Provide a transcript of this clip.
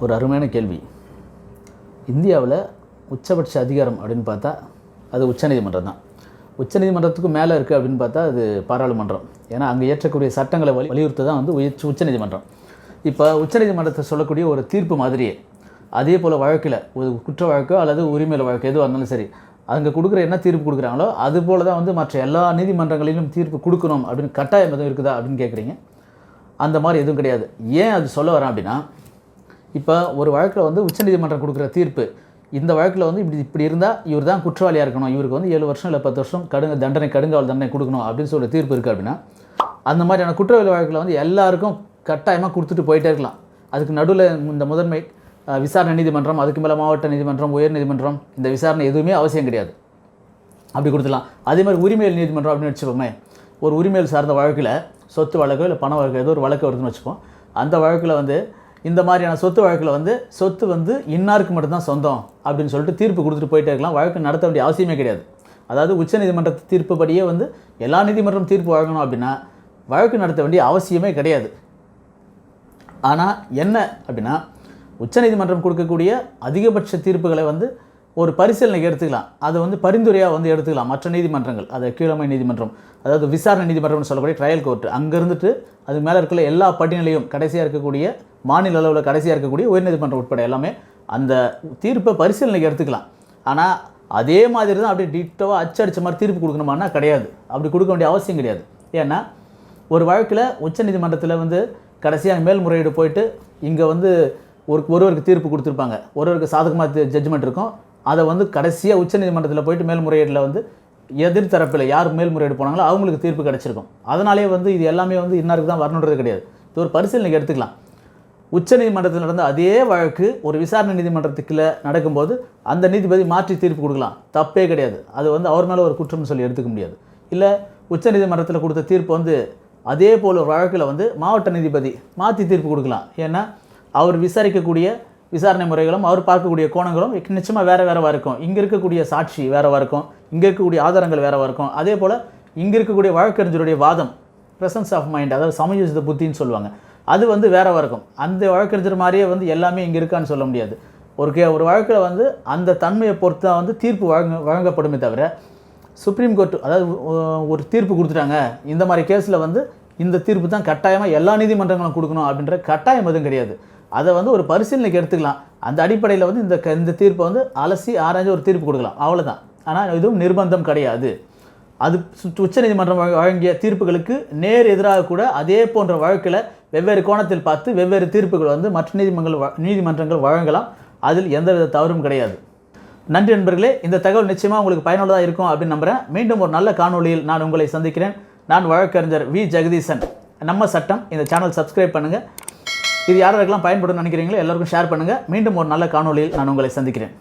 ஒரு அருமையான கேள்வி. இந்தியாவில் உச்சபட்ச அதிகாரம் அப்படின்னு பார்த்தா அது உச்சநீதிமன்றம் தான். உச்சநீதிமன்றத்துக்கு மேலே இருக்குது அப்படின்னு பார்த்தா அது பாராளுமன்றம். ஏன்னா அங்கே ஏற்றக்கூடிய சட்டங்களை வலியுறுத்த தான் வந்து உச்சநீதிமன்றம். இப்போ உச்சநீதிமன்றத்தை சொல்லக்கூடிய ஒரு தீர்ப்பு மாதிரியே அதே போல் வழக்கில் ஒரு குற்ற வழக்கோ அல்லது உரிமையில் வழக்கு எதுவாக இருந்தாலும் சரி, அங்கே கொடுக்குற என்ன தீர்ப்பு கொடுக்குறாங்களோ அது போல் தான் வந்து மற்ற எல்லா நீதிமன்றங்களிலும் தீர்ப்பு கொடுக்கணும் அப்படின்னு கட்டாயம் எதுவும் இருக்குதா அப்படின்னு கேட்குறீங்க. அந்த மாதிரி எதுவும் கிடையாது. ஏன் அது சொல்ல வரேன் அப்படின்னா, இப்போ ஒரு வழக்கில் வந்து உச்சநீதிமன்றம் கொடுக்குற தீர்ப்பு, இந்த வழக்கில் வந்து இப்படி இருந்தால் இவர் தான் குற்றவாளியாக இருக்கணும், இவருக்கு வந்து 7 வருஷம் இல்லை 10 வருஷம் கடுங்காவல் தண்டனை கொடுக்கணும் அப்படின்னு சொல்லி தீர்ப்பு இருக்குது அப்படின்னா, அந்த மாதிரியான குற்றவாளி வழக்கில் வந்து எல்லாருக்கும் கட்டாயமாக கொடுத்துட்டு போயிட்டே இருக்கலாம். அதுக்கு நடுவில் இந்த முதன்மை விசாரணை நீதிமன்றம், அதுக்கு மேலே மாவட்ட நீதிமன்றம், உயர் நீதிமன்றம், இந்த விசாரணை எதுவுமே அவசியம் கிடையாது. அப்படி கொடுத்துடலாம். அதே மாதிரி உரிமையல் நீதிமன்றம் அப்படின்னு வச்சுப்போமே, ஒரு உரிமையல் சார்ந்த வழக்கில் சொத்து வழக்கோ இல்லை பண வழக்கோ ஏதோ ஒரு வழக்கு வருதுன்னு வச்சுப்போம். அந்த வழக்கில் வந்து இந்த மாதிரியான சொத்து வழக்கில் வந்து சொத்து வந்து இன்னாருக்கு மட்டும்தான் சொந்தம் அப்படின்னு சொல்லிட்டு தீர்ப்பு கொடுத்துட்டு போயிட்டே இருக்கலாம். வழக்கு நடத்த வேண்டிய அவசியமே கிடையாது. அதாவது உச்சநீதிமன்ற தீர்ப்புப்படியே வந்து எல்லா நீதிமன்றம் தீர்ப்பு வழங்கணும் அப்படின்னா வழக்கு நடத்த வேண்டிய அவசியமே கிடையாது. ஆனால் என்ன அப்படின்னா, உச்சநீதிமன்றம் கொடுக்கக்கூடிய அதிகபட்ச தீர்ப்புகளை வந்து ஒரு பரிசீலனைக்கு எடுத்துக்கலாம். அதை வந்து பரிந்துரையாக வந்து எடுத்துக்கலாம் மற்ற நீதிமன்றங்கள். அது கீழமை நீதிமன்றம், அதாவது விசாரணை நீதிமன்றம்னு சொல்லக்கூடிய ட்ரையல் கோர்ட்டு, அங்கே இருந்துட்டு அது மேலே இருக்கிற எல்லா படிநிலையும் கடைசியாக இருக்கக்கூடிய மாநில அளவில் கடைசியாக இருக்கக்கூடிய உயர்நீதிமன்றம் உட்பட எல்லாமே அந்த தீர்ப்பை பரிசீலனைக்கு எடுத்துக்கலாம். ஆனால் அதே மாதிரி தான் அப்படியே டிட்டோவாக அச்சடித்த மாதிரி தீர்ப்பு கொடுக்கணுமானா கிடையாது. அப்படி கொடுக்க வேண்டிய அவசியம் கிடையாது. ஏன்னா ஒரு வழக்கில் உச்சநீதிமன்றத்தில் வந்து கடைசியாக மேல்முறையீடு போயிட்டு இங்கே வந்து ஒருவருக்கு தீர்ப்பு கொடுத்துருப்பாங்க, ஒருவருக்கு சாதகமாக ஜட்ஜ்மெண்ட் இருக்கும். அதை வந்து கடைசியாக உச்சநீதிமன்றத்தில் போயிட்டு மேல்முறையீடில் வந்து எதிர்த்தரப்பில் யார் மேல்முறையீடு போனாங்களோ அவங்களுக்கு தீர்ப்பு கிடச்சிருக்கும். அதனாலே வந்து இது எல்லாமே வந்து இன்னாருக்கு தான் வரணுன்றது கிடையாது. இது ஒரு பரிசீலனைக்கு எடுத்துக்கலாம். உச்சநீதிமன்றத்தில் நடந்த அதே வழக்கு ஒரு விசாரணை நீதிமன்றத்துக்குள்ள நடக்கும்போது அந்த நீதிபதி மாற்றி தீர்ப்பு கொடுக்கலாம், தப்பே கிடையாது. அது வந்து அவர் மேலே ஒரு குற்றம்னு சொல்லி எடுத்துக்க முடியாது. இல்லை உச்சநீதிமன்றத்தில் கொடுத்த தீர்ப்பு வந்து அதே போல் ஒரு வழக்கில் வந்து மாவட்ட நீதிபதி மாற்றி தீர்ப்பு கொடுக்கலாம். ஏன்னா அவர் விசாரிக்கக்கூடிய விசாரணை முறைகளும் அவர் பார்க்கக்கூடிய கோணங்களும் நிச்சயமாக வேறு இருக்கும். இங்கே இருக்கக்கூடிய சாட்சி வேறவாக இருக்கும், இங்கே இருக்கக்கூடிய ஆதாரங்கள் வேறவாக இருக்கும். அதே போல் இங்கே இருக்கக்கூடிய வழக்கறிஞருடைய வாதம், ப்ரெசன்ஸ் ஆஃப் மைண்ட், அதாவது சமயோசித புத்தின்னு சொல்லுவாங்க, அது வந்து வேறவாக இருக்கும். அந்த வழக்கறிஞர் மாதிரியே வந்து எல்லாமே இங்கே இருக்கான்னு சொல்ல முடியாது. ஒரு வழக்கில் வந்து அந்த தன்மையை பொறுத்து தான் வந்து தீர்ப்பு வழங்கப்படுமே தவிர, சுப்ரீம் கோர்ட்டு அதாவது ஒரு தீர்ப்பு கொடுத்துட்டாங்க, இந்த மாதிரி கேஸில் வந்து இந்த தீர்ப்பு தான் கட்டாயமாக எல்லா நீதிமன்றங்களும் கொடுக்கணும் அப்படின்ற கட்டாயம் எதுவும் கிடையாது. அதை வந்து ஒரு பரிசீலனைக்கு எடுத்துக்கலாம். அந்த அடிப்படையில் வந்து இந்த தீர்ப்பை வந்து அலசி ஆராய்ஞ்சு ஒரு தீர்ப்பு கொடுக்கலாம், அவ்வளோதான். ஆனால் இதுவும் நிர்பந்தம் கிடையாது. அது உச்சநீதிமன்றம் வழங்கிய தீர்ப்புகளுக்கு நேர் எதிராக கூட அதே போன்ற வழக்கில் வெவ்வேறு கோணத்தில் பார்த்து வெவ்வேறு தீர்ப்புகள் வந்து மற்ற நீதிமன்றங்கள் வழங்கலாம். அதில் எந்தவித தவறும் கிடையாது. நன்றி நண்பர்களே. இந்த தகவல் நிச்சயமாக உங்களுக்கு பயனுள்ளதாக இருக்கும் அப்படின்னு நம்புகிறேன். மீண்டும் ஒரு நல்ல காணொளியில் நான் உங்களை சந்திக்கிறேன். நான் வழக்கறிஞர் வி. ஜெகதீசன். நம்ம சட்டம் இந்த சேனல் சப்ஸ்கிரைப் பண்ணுங்கள். இது யாரெல்லாம் பயன்படும் நினைக்கிறீங்களோ எல்லாருக்கும் ஷேர் பண்ணுங்கள். மீண்டும் ஒரு நல்ல காணொளியில் நான் உங்களை சந்திக்கிறேன்.